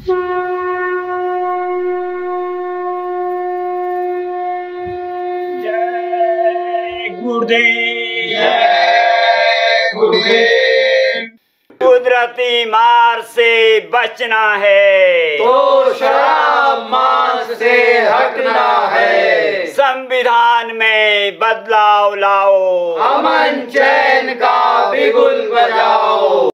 जय गुरुदेव, जय गुरुदेव। कुदरती मार से बचना है तो शराब मांस से हटना है। संविधान में बदलाव लाओ, अमन चैन का बिगुल बजाओ।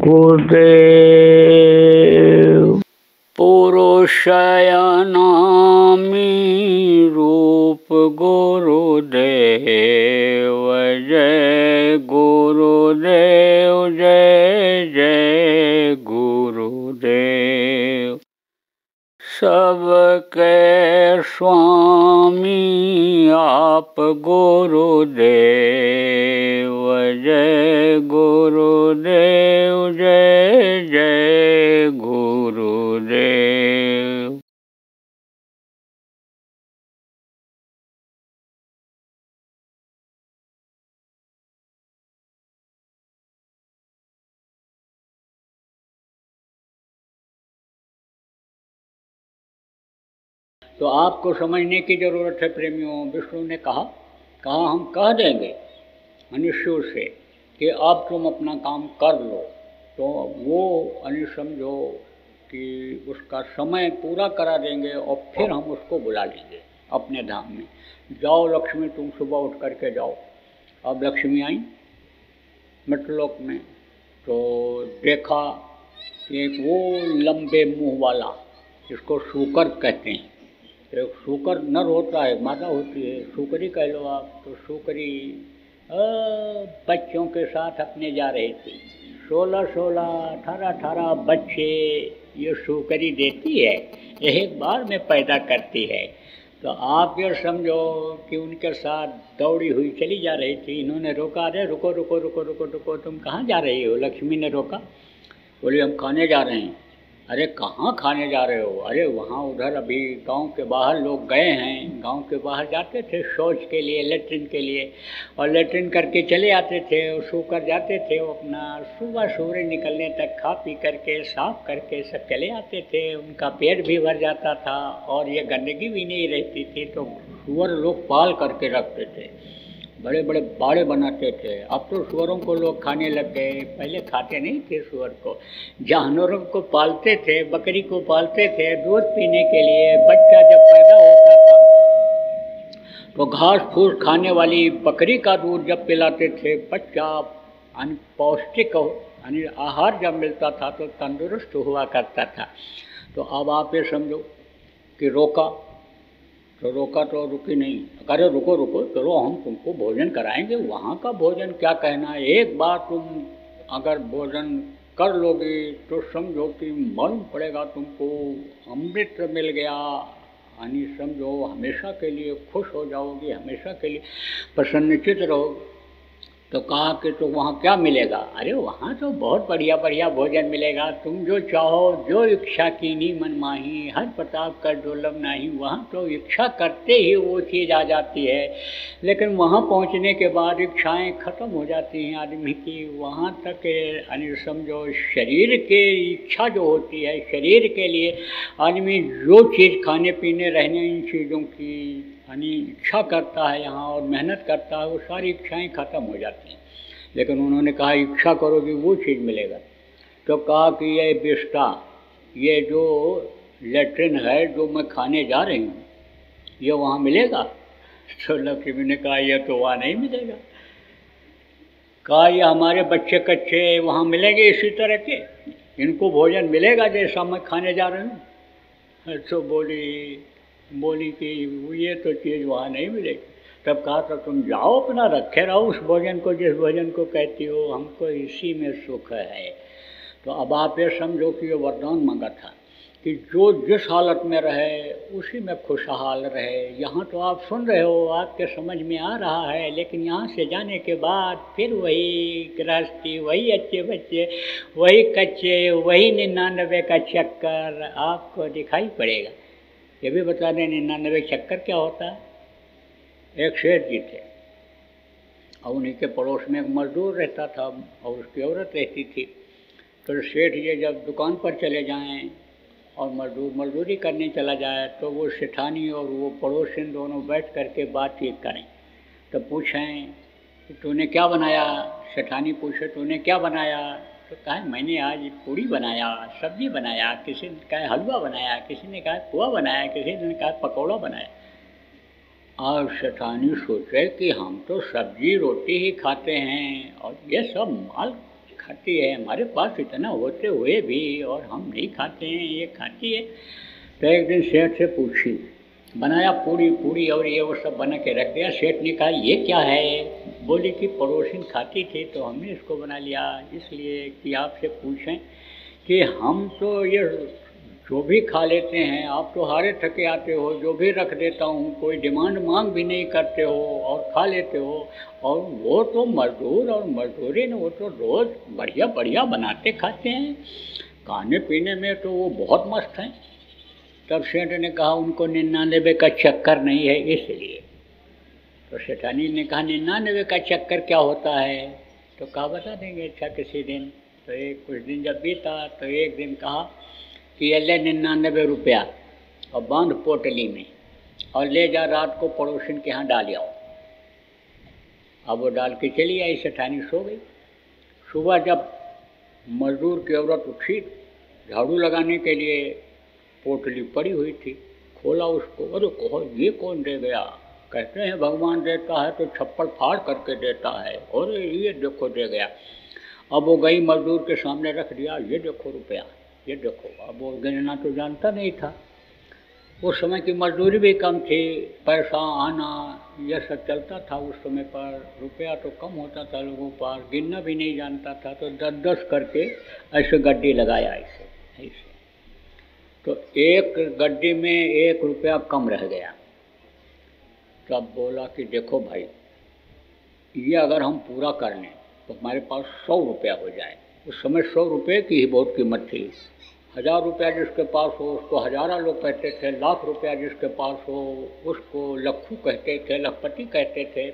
गुरुदेव। पुरुषयनामी रूप गुरुदेव, जय गुरुदेव, जय जय गुरुदेव। सबके स्वामी आप गुरुदेव, जय गुरुदेव, जय जय गुरुदेव। तो आपको समझने की ज़रूरत है प्रेमियों। विष्णु ने कहा हम कह देंगे मनुष्यों से कि अब तुम अपना काम कर लो, तो वो समझो कि उसका समय पूरा करा देंगे और फिर हम उसको बुला लेंगे अपने धाम में। जाओ लक्ष्मी, तुम सुबह उठ करके जाओ। अब लक्ष्मी आई मृतलोक में, तो देखा एक वो लंबे मुंह वाला, जिसको शूकर कहते हैं। एक शूकर नर होता है, मादा होती है, शूकरी कह लो आप। तो शूकरी बच्चों के साथ अपने जा रही थी। 16-16, 18-18 बच्चे ये शूकरी देती है, एक बार में पैदा करती है। तो आप ये समझो कि उनके साथ दौड़ी हुई चली जा रही थी। इन्होंने रोका, अरे रुको रुको रुको रुको रुको, तुम कहाँ जा रही हो? लक्ष्मी ने रोका, बोली हम खाने जा रहे हैं। अरे कहाँ खाने जा रहे हो? अरे वहाँ उधर अभी गांव के बाहर लोग गए हैं, गांव के बाहर जाते थे शौच के लिए, लेट्रिन के लिए, और लेट्रिन करके चले आते थे और सो कर जाते थे। वो अपना सुबह सूर्य निकलने तक खा पी करके साफ करके सब चले आते थे। उनका पेट भी भर जाता था और ये गंदगी भी नहीं रहती थी। तो सुअर लोग पाल करके रखते थे, बड़े बड़े बाड़े बनाते थे। अब तो सुअरों को लोग खाने लग गए, पहले खाते नहीं थे सुअर को। जानवरों को पालते थे, बकरी को पालते थे दूध पीने के लिए। बच्चा जब पैदा होता था तो घास फूस खाने वाली बकरी का दूध जब पिलाते थे, बच्चा पौष्टिक आहार जब मिलता था तो तंदुरुस्त हुआ करता था। तो अब आप ये समझो कि रोका तो रुकी नहीं। अरे रुको रुको, चलो हम तुमको भोजन कराएंगे। वहाँ का भोजन क्या कहना है, एक बार तुम अगर भोजन कर लोगे तो समझो कि मालूम पड़ेगा तुमको अमृत मिल गया, यानी समझो हमेशा के लिए खुश हो जाओगी, हमेशा के लिए प्रसन्नचित रहोगे। तो कहा कि तो वहाँ क्या मिलेगा? अरे वहाँ तो बहुत बढ़िया बढ़िया भोजन मिलेगा, तुम जो चाहो, जो इच्छा कीनी मन माही, हर प्रताप कर दुर्लभ नहीं। वहाँ तो इच्छा करते ही वो चीज़ आ जाती है, लेकिन वहाँ पहुँचने के बाद इच्छाएं खत्म हो जाती हैं आदमी की। वहाँ तक यानी समझो शरीर के इच्छा जो होती है, शरीर के लिए आदमी जो चीज़ खाने पीने रहने इन चीज़ों की यानी इच्छा करता है यहाँ और मेहनत करता है, वो सारी इच्छाएं खत्म हो जाती हैं। लेकिन उन्होंने कहा इच्छा करोगे वो चीज़ मिलेगा। तो कहा कि ये बिस्टा, ये जो लेट्रिन है जो मैं खाने जा रही हूँ, ये वहाँ मिलेगा? तो लक्ष्मी ने कहा यह तो वहाँ नहीं मिलेगा। कहा ये हमारे बच्चे कच्चे वहाँ मिलेंगे इसी तरह के, इनको भोजन मिलेगा जैसा मैं खाने जा रही हूँ। तो बोली कि ये तो चीज़ वहाँ नहीं मिलेगी। तब कहा था तुम जाओ अपना रखे रहो उस भोजन को, जिस भोजन को कहती हो, हमको इसी में सुख है। तो अब आप ये समझो कि ये वरदान मांगा था कि जो जिस हालत में रहे उसी में खुशहाल रहे। यहाँ तो आप सुन रहे हो, आपके समझ में आ रहा है, लेकिन यहाँ से जाने के बाद फिर वही गृहस्थी, वही अच्छे बच्चे, वही कच्चे, वही 99 का चक्कर आपको दिखाई पड़ेगा। ये भी बता दें 99 चक्कर क्या होता है। एक शेर जी थे, और उन्हीं के पड़ोस में एक मजदूर रहता था और उसकी औरत रहती थी। तो सेठ ये जब दुकान पर चले जाएं और मजदूर मजदूरी करने चला जाए तो वो सेठानी और वो पड़ोसी दोनों बैठ करके बातचीत करें। तो पूछें कि तूने क्या बनाया, सेठानी पूछे तूने क्या बनाया, तो कहा मैंने आज पूड़ी बनाया, सब्जी बनाया, किसी ने कहा हलवा बनाया, किसी ने कहा पोहा बनाया, किसी ने कहा पकौड़ा बनाया। और सेठानी सोचे कि हम तो सब्जी रोटी ही खाते हैं और ये सब माल खाती है, हमारे पास इतना होते हुए भी और हम नहीं खाते हैं, ये खाती है। तो एक दिन सेठ से पूछी, बनाया पूड़ी और ये वो सब बना के रख दिया। सेठ ने कहा ये क्या है, बोली कि पड़ोसिन खाती थी तो हमने इसको बना लिया, इसलिए कि आपसे पूछें कि हम तो ये जो भी खा लेते हैं, आप तो हारे थके आते हो, जो भी रख देता हूँ कोई डिमांड मांग भी नहीं करते हो और खा लेते हो, और वो तो मजदूर और मजदूरी ने वो तो रोज़ बढ़िया बढ़िया बनाते खाते हैं, खाने पीने में तो वो बहुत मस्त हैं। तब सेठ ने कहा उनको 99 का चक्कर नहीं है इसलिए। तो सेठानी ने कहा 99 का चक्कर क्या होता है, तो कहा बता देंगे अच्छा किसी दिन। तो एक कुछ दिन जब बीता तो एक दिन कहा कि ये ले 99 रुपया और बांध पोटली में और ले जा रात को पड़ोसिन के यहाँ डाल आओ। अब वो डाल के चली आई, सेठानी सो गई। सुबह जब मजदूर की औरत उठी झाड़ू लगाने के लिए, पोटली पड़ी हुई थी, खोला उसको, अरे कहो ये कौन दे गया, कहते हैं भगवान देता है तो छप्पड़ फाड़ करके देता है, और ये देखो दे गया। अब वो गई मजदूर के सामने रख दिया, ये देखो रुपया, ये देखो। अब वो गिनना तो जानता नहीं था, उस समय की मजदूरी भी कम थी, पैसा आना यह सब चलता था उस समय पर, रुपया तो कम होता था लोगों पर, गिनना भी नहीं जानता था। तो 10-10 करके ऐसे गड्डी लगाया ऐसे ऐसे, तो एक गड्डी में 1 रुपया कम रह गया। तब बोला कि देखो भाई, ये अगर हम पूरा कर लें तो हमारे पास 100 रुपया हो जाए। उस समय 100 रुपये की ही बहुत कीमत थी। 1000 रुपया जिसके पास हो उसको हजारा लोग कहते थे, लाख रुपया जिसके पास हो उसको लखू कहते थे, लखपति कहते थे।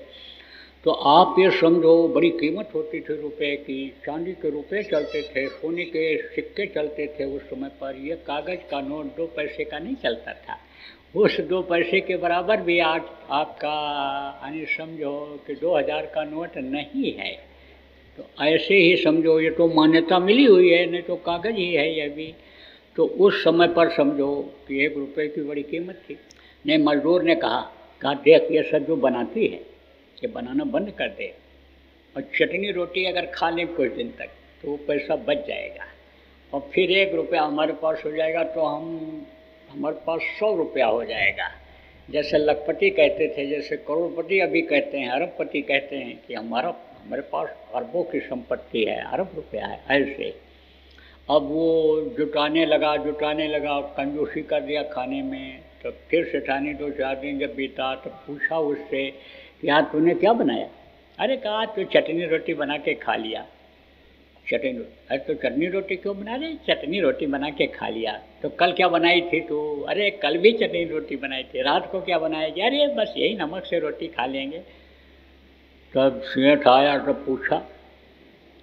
तो आप ये समझो बड़ी कीमत होती थी रुपए की। चांदी के रुपए चलते थे, सोने के सिक्के चलते थे उस समय पर। ये कागज़ का नोट 2 पैसे का नहीं चलता था। उस 2 पैसे के बराबर भी आज आपका यानी समझो कि 2000 का नोट नहीं है। तो ऐसे ही समझो, ये तो मान्यता मिली हुई है, नहीं तो कागज़ ही है ये भी। तो उस समय पर समझो कि 1 रुपये की बड़ी कीमत थी। नहीं, मजदूर ने कहा देख ये सब जो बनाती है ये बनाना बंद कर दे, और चटनी रोटी अगर खा लें कुछ दिन तक तो वो पैसा बच जाएगा, और फिर 1 रुपया हमारे पास हो जाएगा तो हमारे पास 100 रुपया हो जाएगा। जैसे लखपति कहते थे, जैसे करोड़पति अभी कहते हैं, अरबपति कहते हैं कि हमारे पास अरबों की संपत्ति है, अरब रुपया है, ऐसे। अब वो जुटाने लगा, कंजूसी कर दिया खाने में। तो फिर सेठानी 2-4 दिन जब बीता तो पूछा उससे यार तूने क्या बनाया। अरे कहा तो चटनी रोटी बना के खा लिया। चटनी रोटी, अरे तो चटनी रोटी क्यों बना रहे, चटनी रोटी बना के खा लिया। तो कल क्या बनाई थी तू, अरे कल भी चटनी रोटी बनाई थी। रात को क्या बनाएगी, अरे बस यही नमक से रोटी खा लेंगे। तब सेठ आया तो पूछा,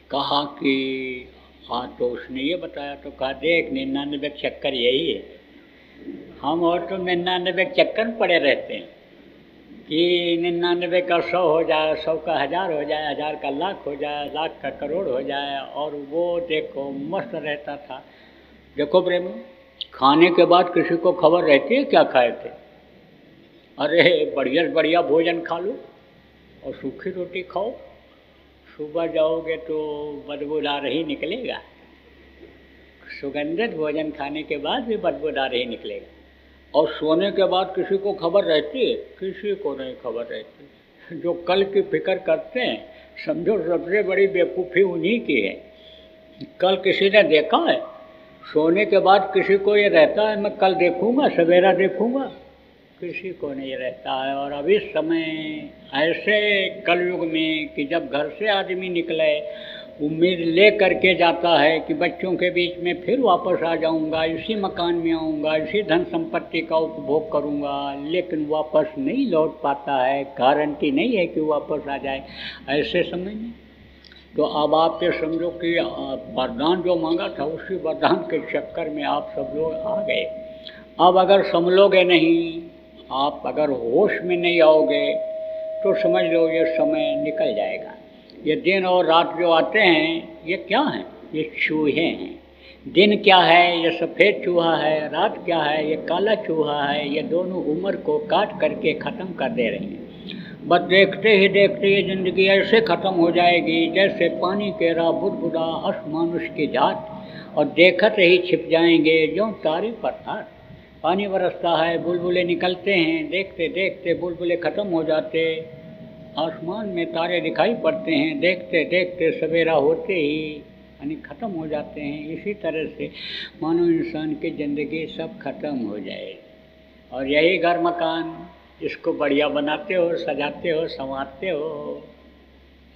कहा कि हाँ, तो उसने ये बताया। तो कहा देख 99 चक्कर यही है, हम और तो 99 चक्कर पड़े रहते हैं कि 99 का 100 हो जाए, 100 का 1000 हो जाए, 1000 का लाख हो जाए, लाख का करोड़ हो जाए। और वो देखो मस्त रहता था। देखो प्रेम, खाने के बाद किसी को खबर रहती है क्या खाए थे। अरे बढ़िया बढ़िया भोजन खा लो और सूखी रोटी खाओ, सुबह जाओगे तो बदबूदार ही निकलेगा। सुगंधित भोजन खाने के बाद भी बदबूदार ही निकलेगा। और सोने के बाद किसी को खबर रहती है, किसी को नहीं खबर रहती। जो कल की फिक्र करते हैं समझो सबसे बड़ी बेवकूफ़ी उन्हीं की है। कल किसी ने देखा है, सोने के बाद किसी को ये रहता है मैं कल देखूंगा, सवेरा देखूंगा, किसी को नहीं रहता है। और अब इस समय ऐसे कलयुग में कि जब घर से आदमी निकले उम्मीद ले करके जाता है कि बच्चों के बीच में फिर वापस आ जाऊंगा, इसी मकान में आऊँगा, इसी धन संपत्ति का उपभोग करूंगा, लेकिन वापस नहीं लौट पाता है, गारंटी नहीं है कि वापस आ जाए। ऐसे समय में तो अब आप ये समझो कि वरदान जो मांगा था उसी वरदान के चक्कर में आप सब लोग आ गए। अब अगर संभलोगे नहीं, आप अगर होश में नहीं आओगे तो समझ लो ये समय निकल जाएगा। ये दिन और रात जो आते हैं ये क्या हैं? ये चूहे हैं। दिन क्या है? ये सफ़ेद चूहा है। रात क्या है? ये काला चूहा है। ये दोनों उम्र को काट करके ख़त्म कर दे रहे हैं। बस देखते ही देखते ये ज़िंदगी ऐसे ख़त्म हो जाएगी जैसे पानी केरा बुदबुदा असमानुष की जात, और देखते ही छिप जाएंगे जो तारे पत्थर। पानी बरसता है, बुलबुले निकलते हैं, देखते देखते बुलबुले ख़त्म हो जाते, आसमान में तारे दिखाई पड़ते हैं, देखते देखते सवेरा होते ही यानी ख़त्म हो जाते हैं। इसी तरह से मानो इंसान की ज़िंदगी सब ख़त्म हो जाए। और यही घर मकान इसको बढ़िया बनाते हो, सजाते हो, संवारते हो,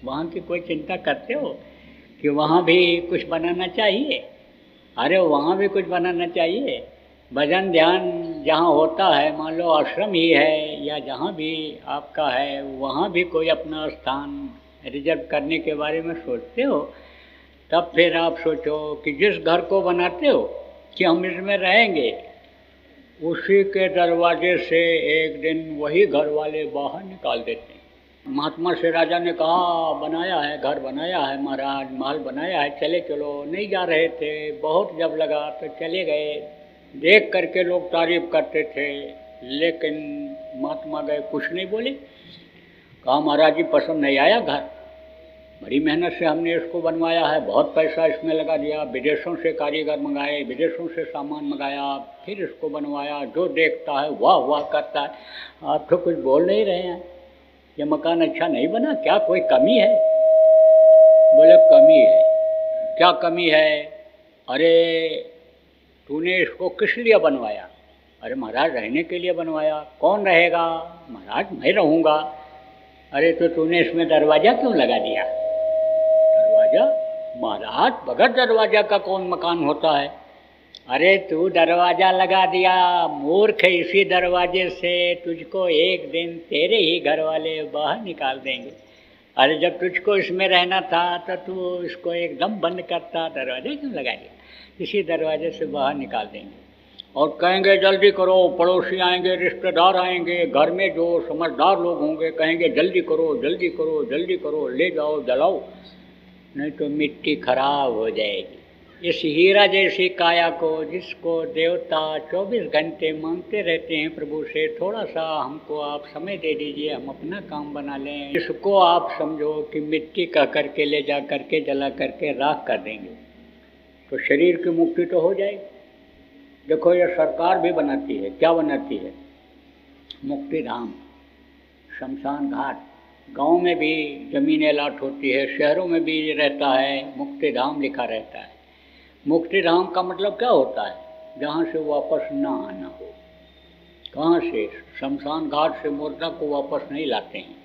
वहाँ की कोई चिंता करते हो कि वहाँ भी कुछ बनाना चाहिए? अरे वहाँ भी कुछ बनाना चाहिए। भजन ध्यान जहाँ होता है, मान लो आश्रम ही है या जहाँ भी आपका है, वहाँ भी कोई अपना स्थान रिजर्व करने के बारे में सोचते हो? तब फिर आप सोचो कि जिस घर को बनाते हो कि हम इसमें रहेंगे, उसी के दरवाजे से एक दिन वही घर वाले बाहर निकाल देते हैं। महात्मा से राजा ने कहा बनाया है, घर बनाया है महाराज, महल बनाया है, चले चलो। नहीं जा रहे थे, बहुत जब लगा तो चले गए। देख करके लोग तारीफ करते थे, लेकिन महात्मा गए, कुछ नहीं बोले। कहा महाराज जी पसंद नहीं आया घर, बड़ी मेहनत से हमने इसको बनवाया है, बहुत पैसा इसमें लगा दिया, विदेशों से कारीगर मंगाए, विदेशों से सामान मंगाया, फिर इसको बनवाया। जो देखता है वाह वाह करता है। आप तो कुछ बोल नहीं रहे हैं, ये मकान अच्छा नहीं बना, क्या कोई कमी है? बोले कमी है। क्या कमी है? अरे तूने इसको किस लिए बनवाया? अरे महाराज रहने के लिए बनवाया। कौन रहेगा? महाराज मैं रहूँगा। अरे तो तूने इसमें दरवाज़ा क्यों लगा दिया? महाराज बगैर दरवाजा का कौन मकान होता है? अरे तू दरवाजा लगा दिया मूर्ख, इसी दरवाजे से तुझको एक दिन तेरे ही घर वाले बाहर निकाल देंगे। अरे जब तुझको इसमें रहना था तो तू इसको एकदम बंद करता, दरवाजा क्यों लगा दिया? इसी दरवाजे से बाहर निकाल देंगे और कहेंगे जल्दी करो, पड़ोसी आएंगे, रिश्तेदार आएंगे, घर में जो समझदार लोग होंगे कहेंगे जल्दी करो जल्दी करो जल्दी करो, ले जाओ जलाओ, नहीं तो मिट्टी खराब हो जाएगी। इस हीरा जैसी काया को, जिसको देवता 24 घंटे मांगते रहते हैं प्रभु से, थोड़ा सा हमको आप समय दे दीजिए, हम अपना काम बना लें, इसको आप समझो कि मिट्टी का करके ले जा करके जला करके राख कर देंगे तो शरीर की मुक्ति तो हो जाएगी। देखो ये सरकार भी बनाती है, क्या बनाती है? मुक्ति धाम, शमशान घाट। गांव में भी ज़मीन अलाट होती है, शहरों में भी रहता है, मुक्ति धाम लिखा रहता है। मुक्ति धाम का मतलब क्या होता है? जहाँ से वापस ना आना हो। कहाँ से? शमशान घाट से मुर्दा को वापस नहीं लाते हैं,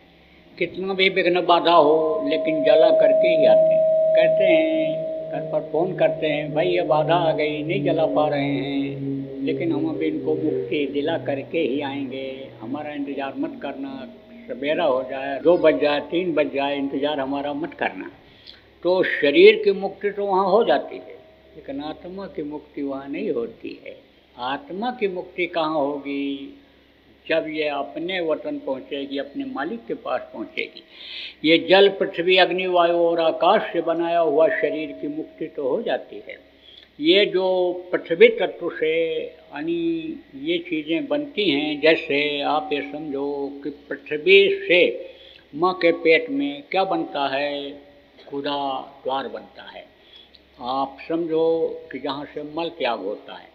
कितना भी विघ्न बाधा हो, लेकिन जला करके ही आते हैं। कहते हैं घर पर फ़ोन करते हैं, भाई ये बाधा आ गई, नहीं जला पा रहे हैं, लेकिन हम अभी इनको मुक्ति दिला करके ही आएंगे, हमारा इंतज़ार मत करना, सवेरा हो जाए, 2 बज जाए, 3 बज जाए, इंतज़ार हमारा मत करना। तो शरीर की मुक्ति तो वहाँ हो जाती है, लेकिन आत्मा की मुक्ति वहाँ नहीं होती है। आत्मा की मुक्ति कहाँ होगी? जब ये अपने वतन पहुँचेगी, अपने मालिक के पास पहुँचेगी। ये जल पृथ्वी अग्नि वायु और आकाश से बनाया हुआ शरीर की मुक्ति तो हो जाती है। ये जो पृथ्वी तत्व से यानी ये चीज़ें बनती हैं, जैसे आप ये समझो कि पृथ्वी से माँ के पेट में क्या बनता है? खुदा द्वार बनता है। आप समझो कि जहाँ से मल त्याग होता है,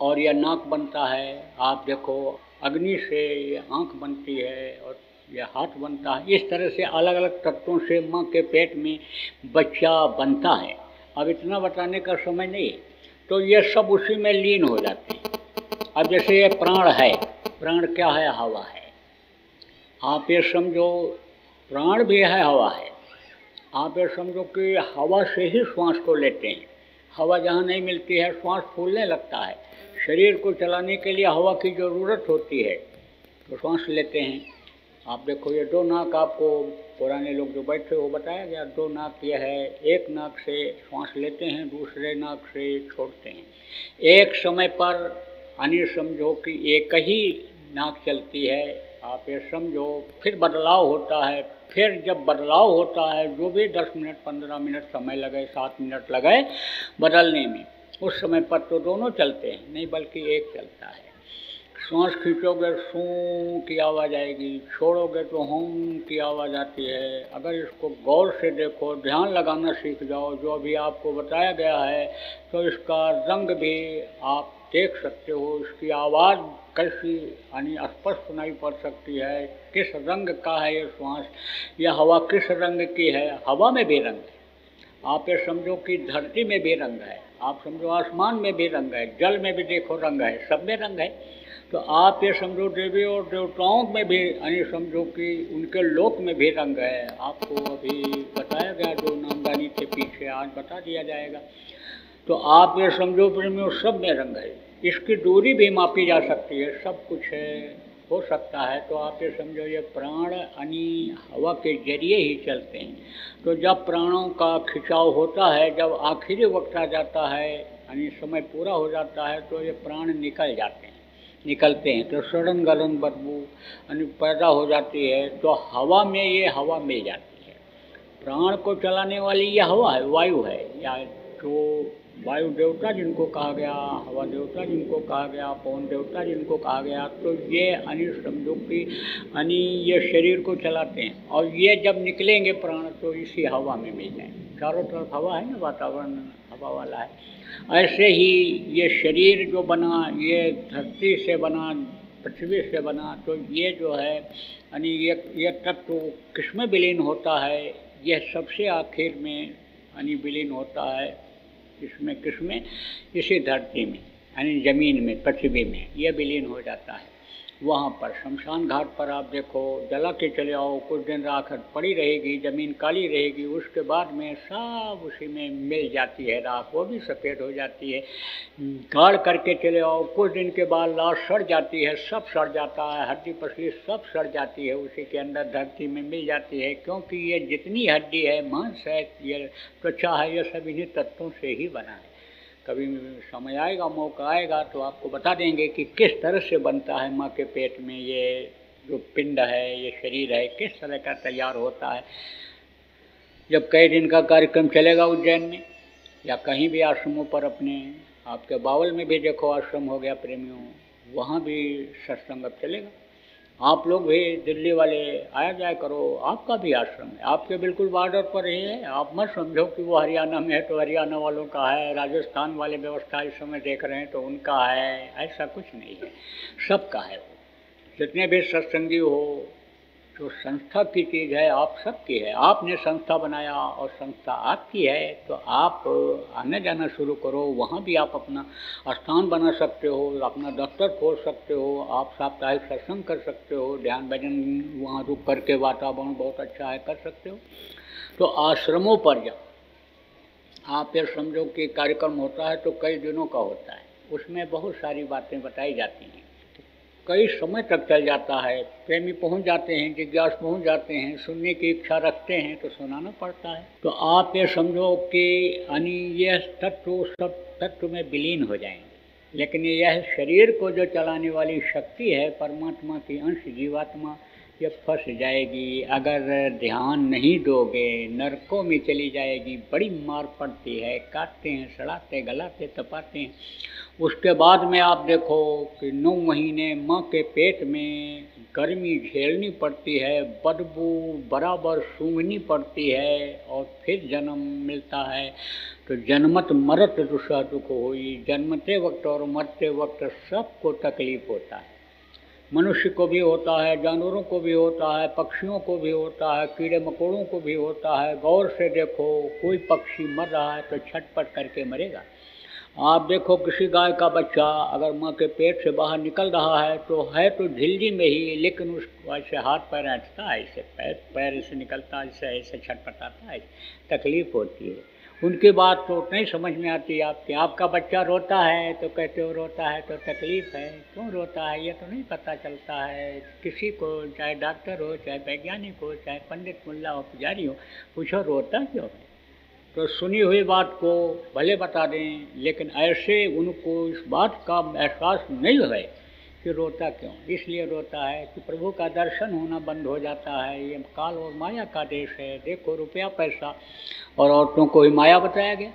और यह नाक बनता है। आप देखो अग्नि से ये आँख बनती है और यह हाथ बनता है। इस तरह से अलग अलग तत्वों से माँ के पेट में बच्चा बनता है। अब इतना बताने का समय नहीं, तो ये सब उसी में लीन हो जाते हैं। अब जैसे ये प्राण है, प्राण क्या है? हवा है। आप ये समझो प्राण भी है, हवा है। आप ये समझो कि हवा से ही श्वास को लेते हैं। हवा जहाँ नहीं मिलती है श्वास फूलने लगता है। शरीर को चलाने के लिए हवा की ज़रूरत होती है तो श्वास लेते हैं। आप देखो ये दो नाक, आपको पुराने लोग जो बैठे हो बताया गया, दो नाक ये है। एक नाक से श्वास लेते हैं, दूसरे नाक से छोड़ते हैं। एक समय पर यानी समझो कि एक ही नाक चलती है। आप ये समझो फिर बदलाव होता है। फिर जब बदलाव होता है, जो भी 10 मिनट 15 मिनट समय लगे, 7 मिनट लगे बदलने में, उस समय पर तो दोनों चलते हैं, नहीं बल्कि एक चलता है। सांस खींचोगे सूं की आवाज़ आएगी, छोड़ोगे तो हों की आवाज़ आती है। अगर इसको गौर से देखो, ध्यान लगाना सीख जाओ जो अभी आपको बताया गया है, तो इसका रंग भी आप देख सकते हो। इसकी आवाज़ कैसी यानी स्पष्ट सुनाई पड़ सकती है। किस रंग का है ये श्वास, यह हवा किस रंग की है। हवा में भी रंग है। आप ये समझो कि धरती में भी रंग है। आप समझो आसमान में भी रंग है, जल में भी देखो रंग है, सब में रंग है। तो आप ये समझो देवी और देवताओं में भी यानी समझो कि उनके लोक में भी रंग है। आपको अभी बताया गया, जो नामदानी थे पीछे, आज बता दिया जाएगा। तो आप ये समझो प्रेमियों सब में रंग है। इसकी दूरी भी मापी जा सकती है, सब कुछ है, हो सकता है। तो आप ये समझो ये प्राण यानी हवा के जरिए ही चलते हैं। तो जब प्राणों का खिंचाव होता है, जब आखिरी वक्त आ जाता है यानी समय पूरा हो जाता है, तो ये प्राण निकलते हैं तो सड़न गलन बदबू यानी पैदा हो जाती है। तो हवा में ये हवा मिल जाती है। प्राण को चलाने वाली ये हवा है, वायु है, या जो वायु देवता जिनको कहा गया, हवा देवता जिनको कहा गया, पवन देवता जिनको कहा गया, तो ये यानी समझो कि यानी ये शरीर को चलाते हैं। और ये जब निकलेंगे प्राण तो इसी हवा में मिल जाएंगे। चारों तरफ हवा है ना, वातावरण हवा वाला है। ऐसे ही ये शरीर जो बना, ये धरती से बना, पृथ्वी से बना, तो ये जो है यानी ये तत्व किसमें विलीन होता है, यह सबसे आखिर में यानी विलीन होता है। किसमें इसी धरती में यानी ज़मीन में, पृथ्वी में यह विलीन हो जाता है। वहाँ पर शमशान घाट पर आप देखो, जला के चले आओ, कुछ दिन राख पड़ी रहेगी, ज़मीन काली रहेगी, उसके बाद में सब उसी में मिल जाती है राख, वो भी सफ़ेद हो जाती है। गाड़ करके चले आओ, कुछ दिन के बाद लाश सड़ जाती है, सब सड़ जाता है, हड्डी पसली सब सड़ जाती है, उसी के अंदर धरती में मिल जाती है। क्योंकि ये जितनी हड्डी है, मांस है, ये त्वचा है, ये सब इन्हीं तत्वों से ही बना है। कभी समय आएगा, मौका आएगा तो आपको बता देंगे कि किस तरह से बनता है माँ के पेट में ये जो पिंड है, ये शरीर है, किस तरह का तैयार होता है। जब कई दिन का कार्यक्रम चलेगा उज्जैन में या कहीं भी आश्रमों पर, अपने आपके बावल में भी देखो आश्रम हो गया प्रेमियों, वहाँ भी सत्संग अब चलेगा। आप लोग भी दिल्ली वाले आया जाया करो, आपका भी आश्रम है, आपके बिल्कुल बॉर्डर पर ही है। आप मत समझो कि वो हरियाणा में है तो हरियाणा वालों का है, राजस्थान वाले व्यवस्था इस समय देख रहे हैं तो उनका है, ऐसा कुछ नहीं है, सबका है। जितने भी सत्संगी हो, जो संस्था की चीज़ है आप सबकी है। आपने संस्था बनाया और संस्था आपकी है, तो आप आने जाना शुरू करो। वहाँ भी आप अपना स्थान बना सकते हो, अपना दफ्तर खोल सकते हो, आप साप्ताहिक सत्संग कर सकते हो, ध्यान भजन वहाँ रुक करके, वातावरण बहुत अच्छा है, कर सकते हो। तो आश्रमों पर जब आप ये समझो कि कार्यक्रम होता है तो कई दिनों का होता है, उसमें बहुत सारी बातें बताई जाती हैं, कई समय तक चल जाता है। प्रेमी पहुंच जाते हैं, जिज्ञास पहुंच जाते हैं, सुनने की इच्छा रखते हैं तो सुनाना पड़ता है। तो आप ये समझो कि यानी यह तत्व सब तत्व में विलीन हो जाएंगे, लेकिन यह शरीर को जो चलाने वाली शक्ति है, परमात्मा की अंश जीवात्मा, ये फंस जाएगी। अगर ध्यान नहीं दोगे नरकों में चली जाएगी, बड़ी मार पड़ती है, काटते हैं, सड़ाते, गलाते, तपाते हैं। उसके बाद में आप देखो कि 9 महीने माँ के पेट में गर्मी झेलनी पड़ती है, बदबू बराबर सूंघनी पड़ती है, और फिर जन्म मिलता है। तो जन्मत मरत दुसह दुख हुई, जन्मते वक्त और मरते वक्त सबको तकलीफ होता है। मनुष्य को भी होता है, जानवरों को भी होता है, पक्षियों को भी होता है, कीड़े मकोड़ों को भी होता है। गौर से देखो, कोई पक्षी मर रहा है तो छटपट करके मरेगा, आप देखो किसी गाय का बच्चा अगर माँ के पेट से बाहर निकल रहा है तो झिल्ली में ही, लेकिन उसको ऐसे हाथ पैर ऐंठता है, ऐसे पैर ऐसे निकलता है, ऐसे छटपटाता है, तकलीफ होती है। उनकी बात तो नहीं समझ में आती आपकी। आपका बच्चा रोता है तो कहते हो रोता है तो तकलीफ है, क्यों रोता है ये तो नहीं पता चलता है किसी को, चाहे डॉक्टर हो, चाहे वैज्ञानिक हो, चाहे पंडित मुल्ला हो, पुजारी हो, पूछो रोता क्यों है। तो सुनी हुई बात को भले बता दें, लेकिन ऐसे उनको इस बात का एहसास नहीं है कि रोता क्यों। इसलिए रोता है कि प्रभु का दर्शन होना बंद हो जाता है। ये काल और माया का देश है। देखो रुपया पैसा और औरतों को ही माया बताया गया।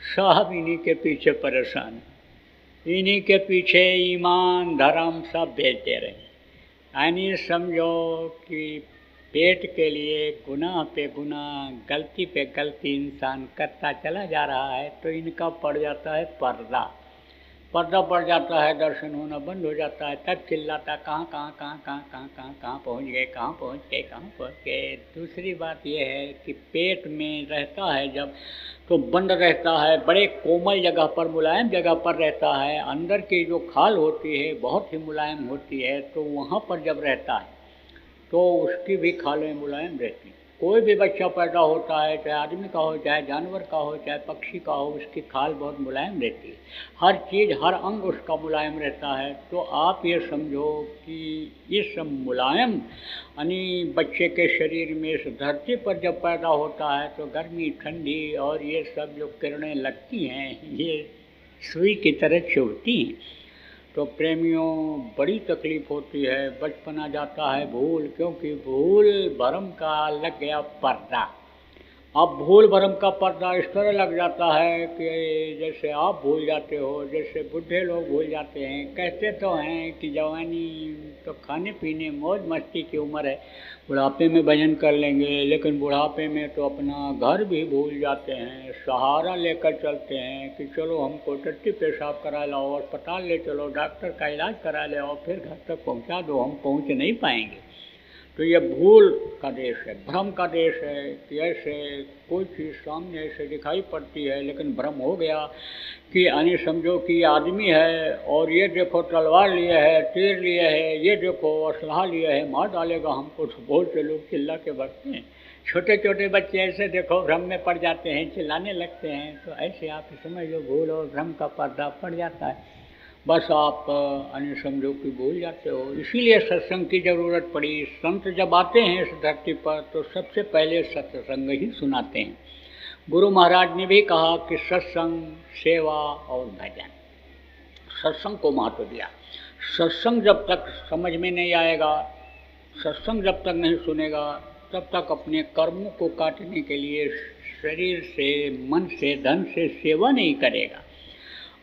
साहब इन्हीं के पीछे परेशान, इन्हीं के पीछे ईमान धर्म सब बेच दे रहे हैं। यानी समझो कि पेट के लिए गुनाह पे गुनाह, गलती पे गलती इंसान करता चला जा रहा है, तो इनका पड़ जाता है पर्दा पड़ जाता है, दर्शन होना बंद हो जाता है। तब चिल्लाता कहाँ पहुँच गए। दूसरी बात यह है कि पेट में रहता है जब, तो बंद रहता है, बड़े कोमल जगह पर, मुलायम जगह पर रहता है। अंदर की जो खाल होती है बहुत ही मुलायम होती है, तो वहाँ पर जब रहता है तो उसकी भी खालें मुलायम रहती हैं। कोई भी बच्चा पैदा होता है, चाहे आदमी का हो, चाहे जानवर का हो, चाहे पक्षी का हो, उसकी खाल बहुत मुलायम रहती है। हर चीज़, हर अंग उसका मुलायम रहता है। तो आप ये समझो कि इस मुलायम यानी बच्चे के शरीर में, इस धरती पर जब पैदा होता है तो गर्मी ठंडी और ये सब जो किरणें लगती हैं, ये सुई की तरह चुभती हैं। तो प्रेमियों बड़ी तकलीफ होती है, बचपना जाता है भूल, क्योंकि भूल भरम का लग गया पर्दा। अब भूल भरम का पर्दा इस तरह लग जाता है कि जैसे आप भूल जाते हो, जैसे बूढ़े लोग भूल जाते हैं। कहते तो हैं कि जवानी तो खाने पीने मौज मस्ती की उम्र है, बुढ़ापे में भजन कर लेंगे, लेकिन बुढ़ापे में तो अपना घर भी भूल जाते हैं। सहारा लेकर चलते हैं कि चलो हमको टट्टी पेशाब करा लाओ, अस्पताल ले चलो, डॉक्टर का इलाज करा ले और फिर घर तक पहुंचा दो, हम पहुंच नहीं पाएंगे। तो ये भूल का देश है, भ्रम का देश है कि ऐसे कोई चीज़ सामने ऐसे दिखाई पड़ती है, लेकिन भ्रम हो गया कि यानी समझो कि ये आदमी है और ये देखो तलवार लिए है, तीर लिए है, ये देखो असलहा लिए है, मार डालेगा हमको। तो बहुत से लोग चिल्ला के भगते हैं। छोटे छोटे बच्चे ऐसे देखो भ्रम में पड़ जाते हैं, चिल्लाने लगते हैं। तो ऐसे आप समझ लो भूल और भ्रम का पर्दा पड़ जाता है, बस आप अन्य समझो कि भूल जाते हो। इसीलिए सत्संग की ज़रूरत पड़ी। संत जब आते हैं इस धरती पर तो सबसे पहले सत्संग ही सुनाते हैं। गुरु महाराज ने भी कहा कि सत्संग, सेवा और भजन, सत्संग को महत्व दिया। सत्संग जब तक समझ में नहीं आएगा, सत्संग जब तक नहीं सुनेगा, तब तक अपने कर्मों को काटने के लिए शरीर से, मन से, धन से सेवा नहीं करेगा।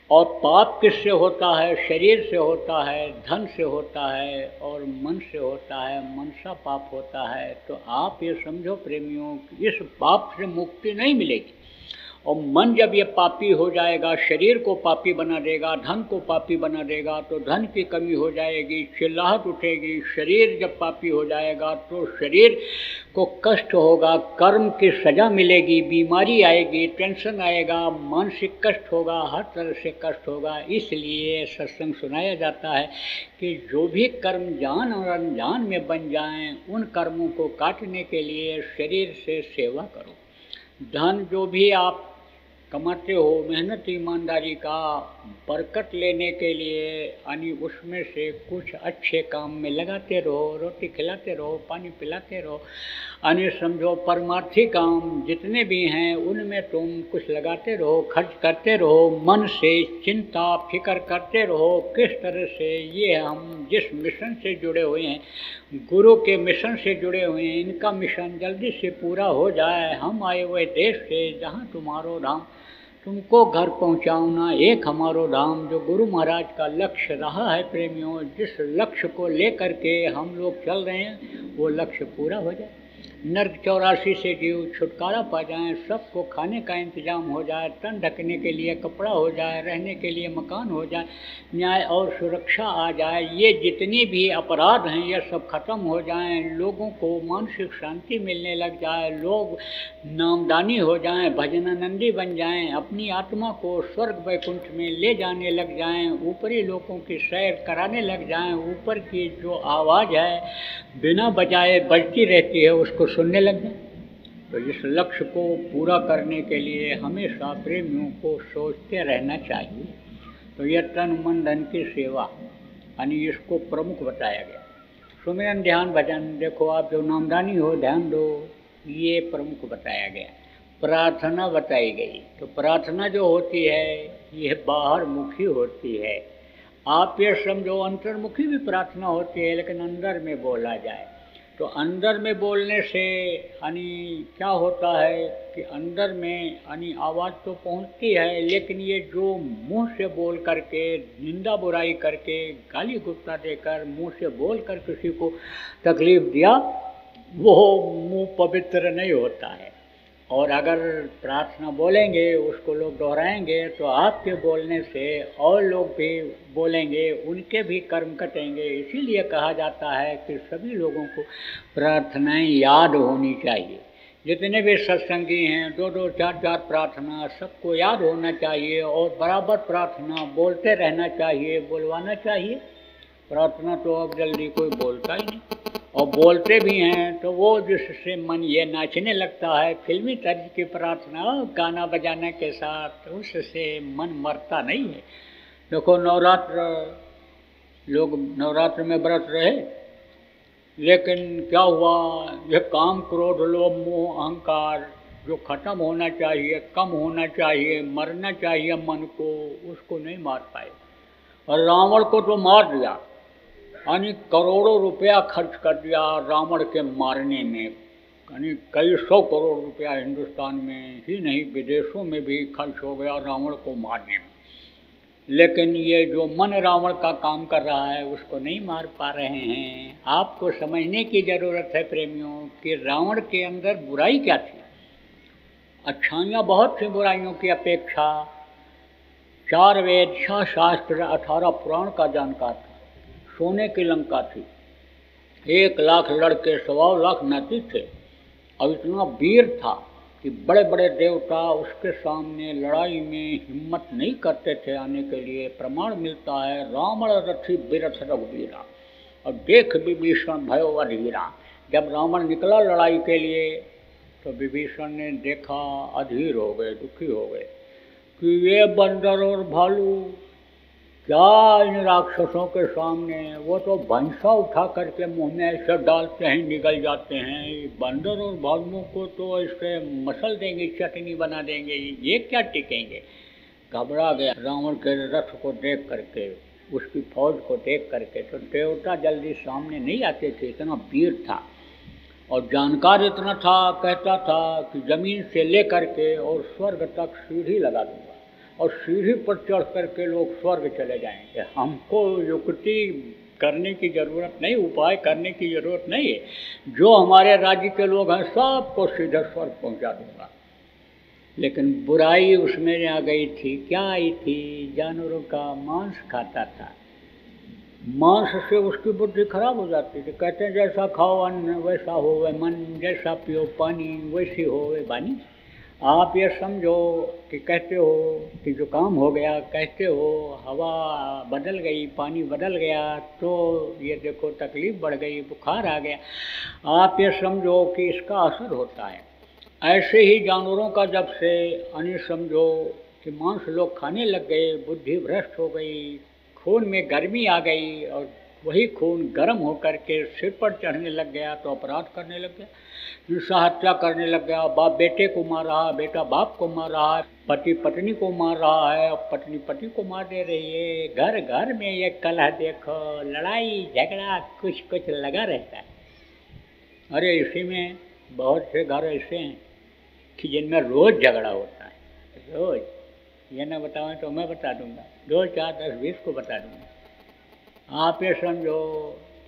और पाप किससे होता है? शरीर से होता है, धन से होता है और मन से होता है। मनसा पाप होता है। तो आप ये समझो प्रेमियों, इस पाप से मुक्ति नहीं मिलेगी। और मन जब ये पापी हो जाएगा, शरीर को पापी बना देगा, धन को पापी बना देगा, तो धन की कमी हो जाएगी, चिल्लाहट उठेगी। शरीर जब पापी हो जाएगा तो शरीर को कष्ट होगा, कर्म की सज़ा मिलेगी, बीमारी आएगी, टेंशन आएगा, मानसिक कष्ट होगा, हर तरह से कष्ट होगा। इसलिए सत्संग सुनाया जाता है कि जो भी कर्म जान और अनजान में बन जाएं, उन कर्मों को काटने के लिए शरीर से सेवा करो। धन जो भी आप कमाते हो, मेहनत ईमानदारी का बरकत लेने के लिए, यानी उसमें से कुछ अच्छे काम में लगाते रहो, रोटी खिलाते रहो, पानी पिलाते रहो, यानी समझो परमार्थी काम जितने भी हैं उनमें तुम कुछ लगाते रहो, खर्च करते रहो। मन से चिंता फिक्र करते रहो किस तरह से ये हम जिस मिशन से जुड़े हुए हैं, गुरु के मिशन से जुड़े हुए हैं, इनका मिशन जल्दी से पूरा हो जाए। हम आए हुए देश से जहाँ तुम्हारो धाम, तुमको घर पहुँचाना एक हमारो धाम, जो गुरु महाराज का लक्ष्य रहा है प्रेमियों। जिस लक्ष्य को लेकर के हम लोग चल रहे हैं वो लक्ष्य पूरा हो जाए। नर्क 84 से जीव छुटकारा पा जाएं, सबको खाने का इंतजाम हो जाए, तन ढकने के लिए कपड़ा हो जाए, रहने के लिए मकान हो जाए, न्याय और सुरक्षा आ जाए, ये जितने भी अपराध हैं ये सब खत्म हो जाएं, लोगों को मानसिक शांति मिलने लग जाए, लोग नामदानी हो जाएं, भजनानंदी बन जाएं, अपनी आत्मा को स्वर्ग वैकुंठ में ले जाने लग जाएं, ऊपरी लोगों की सैर कराने लग जाएं, ऊपर की जो आवाज़ है बिना बजाए बजती रहती है उसको सुनने लग जाए। तो इस लक्ष्य को पूरा करने के लिए हमेशा प्रेमियों को सोचते रहना चाहिए। तो यह तन मन धन की सेवा यानी इसको प्रमुख बताया गया। सुमिरन ध्यान भजन, देखो आप जो नामदानी हो ध्यान दो, ये प्रमुख बताया गया। प्रार्थना बताई गई। तो प्रार्थना जो होती है यह बाहर मुखी होती है। आप ये समझो अंतर्मुखी भी प्रार्थना होती है, लेकिन अंदर में बोला जाए तो अंदर में बोलने से यानी क्या होता है कि अंदर में यानी आवाज़ तो पहुंचती है, लेकिन ये जो मुंह से बोल करके निंदा बुराई करके गाली गुस्सा देकर मुंह से बोल कर किसी को तकलीफ दिया, वो मुंह पवित्र नहीं होता है। और अगर प्रार्थना बोलेंगे उसको लोग दोहराएंगे तो आपके बोलने से और लोग भी बोलेंगे, उनके भी कर्म कटेंगे। इसीलिए कहा जाता है कि सभी लोगों को प्रार्थनाएं याद होनी चाहिए। जितने भी सत्संगी हैं 2-2 4-4 प्रार्थना सबको याद होना चाहिए और बराबर प्रार्थना बोलते रहना चाहिए, बुलवाना चाहिए। प्रार्थना तो अब जल्दी कोई बोलता ही नहीं, और बोलते भी हैं तो वो जिससे मन ये नाचने लगता है फिल्मी तर्ज की प्रार्थना गाना बजाने के साथ, उससे मन मरता नहीं है। देखो नवरात्र, लोग नवरात्र में व्रत रहे, लेकिन क्या हुआ, ये काम क्रोध लोभ मोह अहंकार जो खत्म होना चाहिए, कम होना चाहिए, मरना चाहिए मन को, उसको नहीं मार पाए। और रावण को तो मार दिया, यानी करोड़ों रुपया खर्च कर दिया रावण के मारने में, यानी कई 100 करोड़ रुपया हिंदुस्तान में ही नहीं विदेशों में भी खर्च हो गया रावण को मारने में। लेकिन ये जो मन रावण का काम कर रहा है उसको नहीं मार पा रहे हैं। आपको समझने की ज़रूरत है प्रेमियों कि रावण के अंदर बुराई क्या थी। अच्छाइयाँ बहुत सी बुराइयों की अपेक्षा 4 वेद 6 शास्त्र 18 पुराण का जानकार था। सोने की लंका थी, 1 लाख लड़के 1.25 लाख नाती थे, और इतना वीर था कि बड़े बड़े देवता उसके सामने लड़ाई में हिम्मत नहीं करते थे आने के लिए। प्रमाण मिलता है रावण रथी बिरथ रघुवीरा, और देख विभीषण भयो अधीरा। जब रावण निकला लड़ाई के लिए तो विभीषण ने देखा, अधीर हो गए, दुखी हो गए कि ये बंदर और भालू क्या इन राक्षसों के सामने, वो तो भैंसा उठा करके मुंह में ऐसे डालते हैं निगल जाते हैं, बंदर और भालुओं को तो ऐसे मसल देंगे, चटनी बना देंगे, ये क्या टिकेंगे। घबरा गया रावण के रथ को देख करके, उसकी फौज को देख करके। तो देवता जल्दी सामने नहीं आते थे, इतना वीर था और जानकार इतना था, कहता था कि जमीन से ले करके और स्वर्ग तक सीढ़ी लगा दूंगा और सीढ़ी पर चढ़ करके लोग स्वर्ग चले जाएंगे। हमको युक्ति करने की ज़रूरत नहीं, उपाय करने की ज़रूरत नहीं है। जो हमारे राज्य के लोग हैं सबको सीधा स्वर्ग पहुंचा दूंगा। लेकिन बुराई उसमें आ गई थी। क्या आई थी? जानवरों का मांस खाता था। मांस से उसकी बुद्धि खराब हो जाती थी। कहते हैं जैसा खाओ अन्न वैसा होवे मन, जैसा पियो पानी वैसी होवे वाणी। आप ये समझो कि कहते हो कि जुकाम हो गया, कहते हो हवा बदल गई, पानी बदल गया, तो ये देखो तकलीफ़ बढ़ गई, बुखार आ गया। आप ये समझो कि इसका असर होता है। ऐसे ही जानवरों का जब से यानी समझो कि मांस लोग खाने लग गए, बुद्धि भ्रष्ट हो गई, खून में गर्मी आ गई और वही खून गर्म होकर के सिर पर चढ़ने लग गया तो अपराध करने लग गया, हिंसा हत्या करने लग गया। बाप बेटे को मार रहा है, बेटा बाप को मार रहा है, पति पत्नी को मार रहा है और पत्नी पति को मार दे रही है। घर घर में ये कलह देखो, लड़ाई झगड़ा कुछ कुछ लगा रहता है। अरे इसी में बहुत से घर ऐसे हैं कि जिनमें रोज़ झगड़ा होता है, रोज़। ये ना बताऊँ तो मैं बता दूंगा, 2 4 10 20 को बता दूंगा। आप ये समझो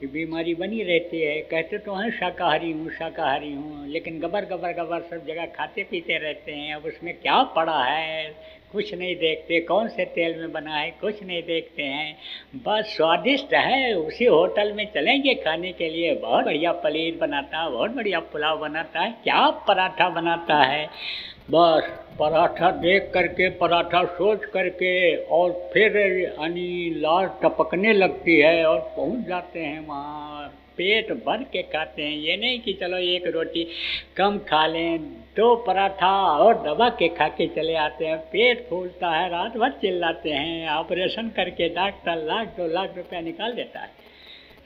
कि बीमारी बनी रहती है। कहते तो हैं शाकाहारी हूँ, लेकिन गबर गबर गबर सब जगह खाते पीते रहते हैं। अब उसमें क्या पड़ा है कुछ नहीं देखते, कौन से तेल में बना है कुछ नहीं देखते हैं। बस स्वादिष्ट है, उसी होटल में चलेंगे खाने के लिए, बहुत बढ़िया पनीर बनाता है, बहुत बढ़िया पुलाव बनाता है, क्या पराठा बनाता है। बस पराठा देख करके, पराठा सोच करके और फिर यानी लार टपकने लगती है और पहुंच जाते हैं वहाँ। पेट भर के खाते हैं, ये नहीं कि चलो एक रोटी कम खा लें, 2 पराठा और दबा के खा के चले आते हैं। पेट फूलता है, रात भर चिल्लाते हैं। ऑपरेशन करके डॉक्टर लाख 2 लाख रुपया निकाल देता है,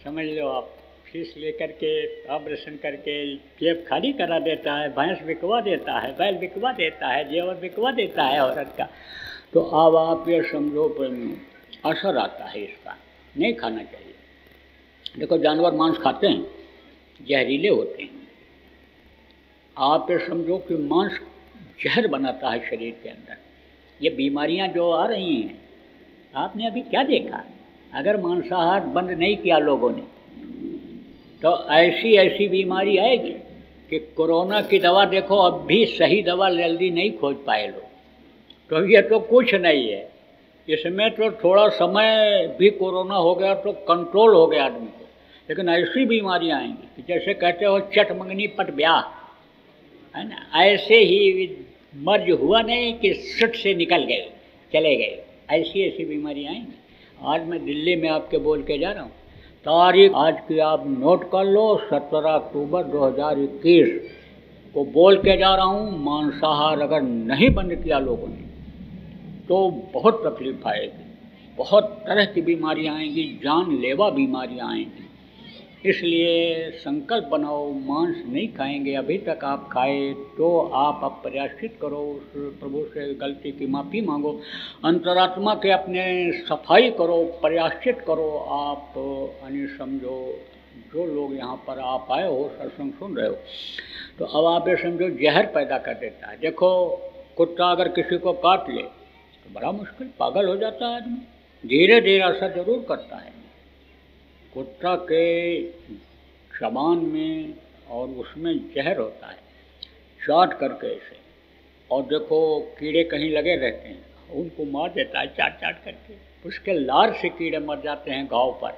समझ लो आप। फीस लेकर के ऑपरेशन करके जेब खाली करा देता है, भैंस बिकवा देता है, बैल बिकवा देता है, जेवर बिकवा देता है औरत का। तो अब आप ये समझो असर आता है इसका, नहीं खाना चाहिए। देखो जानवर मांस खाते हैं, जहरीले होते हैं। आप ये समझो कि मांस जहर बनाता है शरीर के अंदर। ये बीमारियां जो आ रही हैं, आपने अभी क्या देखा, अगर मांसाहार बंद नहीं किया लोगों ने तो ऐसी बीमारी आएगी कि कोरोना की दवा देखो, अब भी सही दवा जल्दी नहीं खोज पाए लोग। तो ये तो कुछ नहीं है, इसमें तो थोड़ा समय भी कोरोना हो गया तो कंट्रोल हो गया आदमी को। लेकिन ऐसी बीमारियां आएंगी कि जैसे कहते हो चट मंगनी पट ब्याह, है ना, ऐसे ही मर्ज हुआ नहीं कि सुट से निकल गए चले गए, ऐसी बीमारियां आएंगी। आज मैं दिल्ली में आपके बोल के जा रहा हूँ, तारीख आज की आप नोट कर लो, 17 अक्टूबर 2021 को बोल के जा रहा हूँ। मांसाहार अगर नहीं बंद किया लोगों ने तो बहुत तकलीफ आएगी, बहुत तरह की बीमारियाँ आएंगी, जानलेवा बीमारियाँ आएंगी। इसलिए संकल्प बनाओ, मांस नहीं खाएंगे। अभी तक आप खाए तो आप अब प्रायश्चित करो, उस प्रभु से गलती की माफ़ी मांगो, अंतरात्मा के अपने सफाई करो, प्रायश्चित करो। आप यानी समझो जो लोग यहाँ पर आप आए हो, सत्संग सुन रहे हो, तो अब आप ये समझो जहर पैदा कर देता है। देखो कुत्ता अगर किसी को काट ले तो बड़ा मुश्किल, पागल हो जाता है आदमी, धीरे धीरे असर जरूर करता है। कुत्ता के जबान में और उसमें जहर होता है, चाट करके ऐसे। और देखो कीड़े कहीं लगे रहते हैं, उनको मार देता है चाट करके, उसके लार से कीड़े मर जाते हैं घाव पर।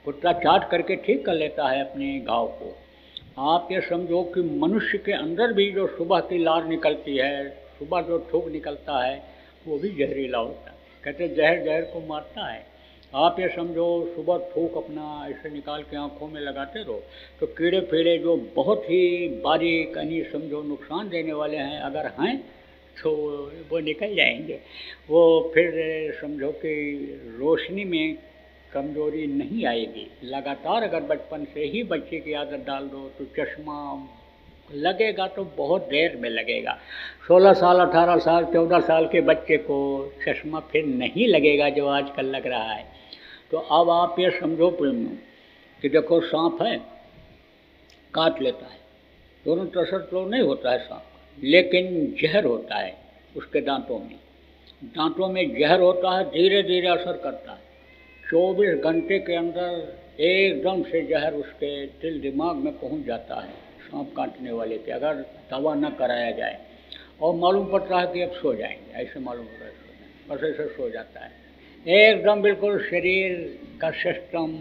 कुत्ता चाट करके ठीक कर लेता है अपने घाव को। आप ये समझो कि मनुष्य के अंदर भी जो सुबह की लार निकलती है, सुबह जो थूक निकलता है, वो भी जहरीला होता है। कहते जहर को मारता है। आप ये समझो सुबह थूक अपना ऐसे निकाल के आँखों में लगाते रहो तो कीड़े फीड़े जो बहुत ही बारीक यानी समझो नुकसान देने वाले हैं अगर हैं तो वो निकल जाएंगे। वो फिर समझो कि रोशनी में कमजोरी नहीं आएगी। लगातार अगर बचपन से ही बच्चे की आदत डाल दो तो चश्मा लगेगा तो बहुत देर में लगेगा। 16 साल 18 साल 14 साल के बच्चे को चश्मा फिर नहीं लगेगा जो आजकल लग रहा है। तो अब आप ये समझो प्रेमियों कि देखो सांप है, काट लेता है, दोनों तरफ तो नहीं होता है सांप, लेकिन जहर होता है उसके दांतों में जहर होता है, धीरे धीरे असर करता है। 24 घंटे के अंदर एकदम से जहर उसके दिल दिमाग में पहुंच जाता है सांप काटने वाले के, अगर दवा न कराया जाए। और मालूम पड़ता है कि अब सो जाएंगे, ऐसे मालूम होता है, बस ऐसे सो जाता है एकदम बिल्कुल शरीर का सिस्टम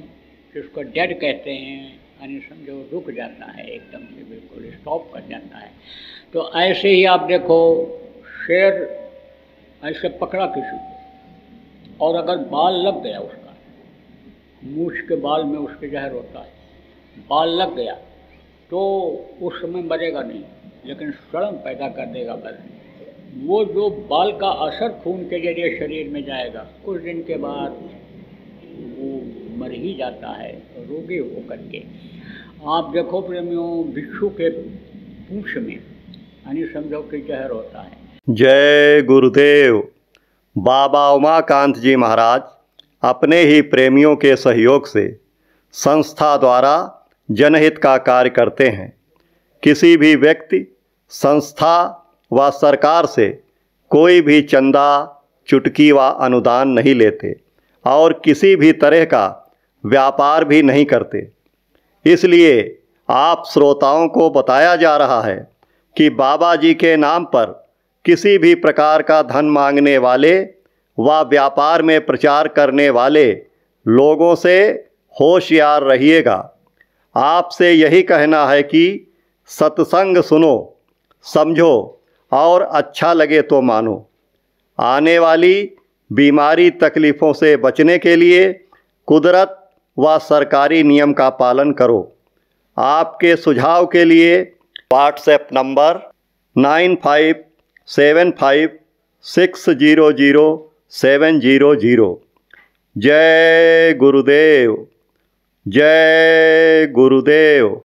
जिसको डेड कहते हैं यानी समझो रुक जाता है, एकदम से बिल्कुल स्टॉप कर जाता है। तो ऐसे ही आप देखो शेर ऐसे पकड़ा किसी को और अगर बाल लग गया उसका, मूछ के बाल में उसके जहर होता है, बाल लग गया तो उस समय मरेगा नहीं, लेकिन सड़न पैदा कर देगा बस। वो जो बाल का असर खून के जरिए शरीर में जाएगा, कुछ दिन के बाद वो मर ही जाता है रोगी होकर के। आप देखो प्रेमियों, भिक्षु के पूंछ में यानी समझो कि जहर होता है। जय गुरुदेव। बाबा उमाकांत जी महाराज अपने ही प्रेमियों के सहयोग से संस्था द्वारा जनहित का कार्य करते हैं। किसी भी व्यक्ति, संस्था व सरकार से कोई भी चंदा, चुटकी व अनुदान नहीं लेते और किसी भी तरह का व्यापार भी नहीं करते। इसलिए आप श्रोताओं को बताया जा रहा है कि बाबा जी के नाम पर किसी भी प्रकार का धन मांगने वाले व व्यापार में प्रचार करने वाले लोगों से होशियार रहिएगा। आपसे यही कहना है कि सत्संग सुनो, समझो और अच्छा लगे तो मानो। आने वाली बीमारी तकलीफ़ों से बचने के लिए कुदरत व सरकारी नियम का पालन करो। आपके सुझाव के लिए व्हाट्सएप नंबर 9575600700। जय गुरुदेव, जय गुरुदेव।